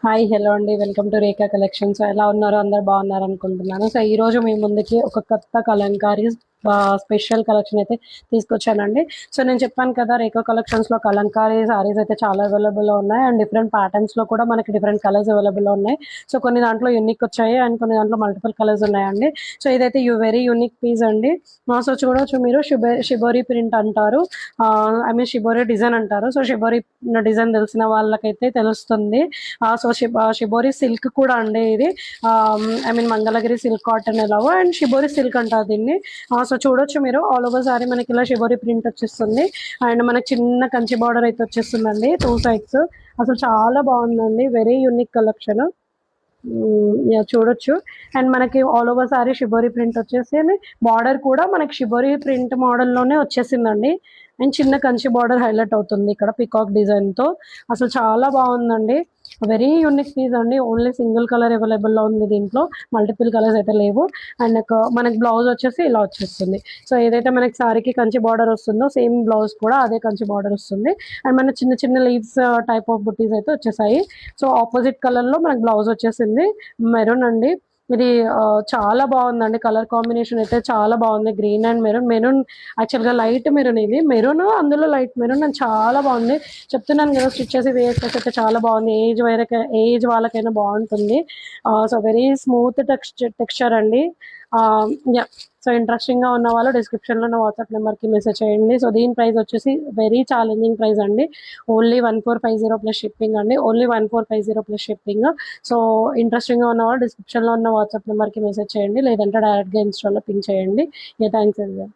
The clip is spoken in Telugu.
హాయ్ హలో అండి, వెల్కమ్ టు రేఖా కలెక్షన్స్. ఎలా ఉన్నారు? అందరు బాగున్నారు అనుకుంటున్నాను. సో ఈ రోజు మీ ముందుకి ఒక కొత్త కలంకారీ స్పెషల్ కలెక్షన్ అయితే తీసుకొచ్చానండి. సో నేను చెప్పాను కదా, రేఖా కలెక్షన్స్ లో కలంకారీ సారీస్ అయితే చాలా అవైలబుల్ ఉన్నాయి అండ్ డిఫరెంట్ ప్యాటర్న్స్ లో కూడా మనకి డిఫరెంట్ కలర్స్ అవైలబుల్ ఉన్నాయి. సో కొన్ని దాంట్లో యూనిక్ వచ్చాయి అండ్ కొన్ని దాంట్లో మల్టిపుల్ కలర్స్ ఉన్నాయండి. సో ఇదైతే వెరీ యూనిక్ పీస్ అండి. సో చూడవచ్చు మీరు, షిబోరి ప్రింట్ అంటారు, ఐ మీన్ షిబోరి డిజైన్ అంటారు. సో షిబోరి డిజైన్ తెలిసిన వాళ్ళకైతే తెలుస్తుంది. సో షిబోరి సిల్క్ కూడా అండి ఇది. I mean Mangalagiri silk cotton ఎలాగో అండ్ షిబోరి సిల్క్ అంటారు దీన్ని. సో చూడొచ్చు మీరు, ఆల్ ఓవర్ సారీ మనకి ఇలా షిబోరి ప్రింట్ వచ్చేస్తుంది అండ్ మనకి చిన్న కంచి బార్డర్ అయితే వచ్చేస్తుందండి 2 సైడ్స్. అసలు చాలా బాగుందండి, వెరీ యూనిక్ కలెక్షన్. చూడొచ్చు. అండ్ మనకి all over sorry shibori print వచ్చేసి బార్డర్ కూడా మనకి షిబోరి ప్రింట్ మోడల్లోనే వచ్చేసిందండి. అండ్ చిన్న కంచి బార్డర్ హైలైట్ అవుతుంది ఇక్కడ పికాక్ డిజైన్ తో. అసలు చాలా బాగుందండి, వెరీ యూనిక్ పీస్ అండి. ఓన్లీ సింగిల్ కలర్ అవైలబుల్ లో ఉంది, దీంట్లో మల్టిపుల్ కలర్స్ అయితే లేవు. అండ్ మనకి బ్లౌజ్ వచ్చేసి ఇలా వచ్చేస్తుంది. సో ఏదైతే మనకి సారీకి కంచి బార్డర్ వస్తుందో సేమ్ బ్లౌజ్ కూడా అదే కంచి బార్డర్ వస్తుంది. అండ్ మన చిన్న చిన్న లీవ్స్ టైప్ ఆఫ్ బుటీస్ అయితే వచ్చేసాయి. సో ఆపోజిట్ కలర్ లో మనకి బ్లౌజ్ వచ్చేసింది మెరూన్ అండి. ఇది చాలా బాగుందండి, కలర్ కాంబినేషన్ అయితే చాలా బాగుంది. Green and maroon. మెరూన్ యాక్చువల్గా లైట్ మెరూన్, ఇది మెరూన్ అందులో లైట్ మెరూన్ అండ్ చాలా బాగుంది. చెప్తున్నాను కదా, స్టిచ్ చేసి వేసుకోవచ్చు అయితే చాలా బాగుంది. ఏజ్ వాళ్ళకైనా బాగుంటుంది. సో వెరీ స్మూత్ టెక్స్చర్ అండి. యా, సో ఇంట్రెస్టింగ్ గా ఉన్న వాళ్ళు డిస్క్రిప్షన్ లో నా వాట్సాప్ నెంబర్ కి మెసేజ్ చేయండి. సో దీని ప్రైస్ వచ్చేసి వెరీ ఛాలెంజింగ్ ప్రైస్ అండి. ఓన్లీ 1450 ప్లస్ షిప్పింగ్ అండి. Only 1450 plus shipping. So interesting గా ఉన్న వాళ్ళు డిస్క్రిప్షన్ లో ఉన్న వాట్సాప్ నెంబర్ కి మెసేజ్ చేయండి, లేదంటే డైరెక్ట్ గా ఇన్స్టాలో పింక్ చేయండి. థ్యాంక్స్ అండి.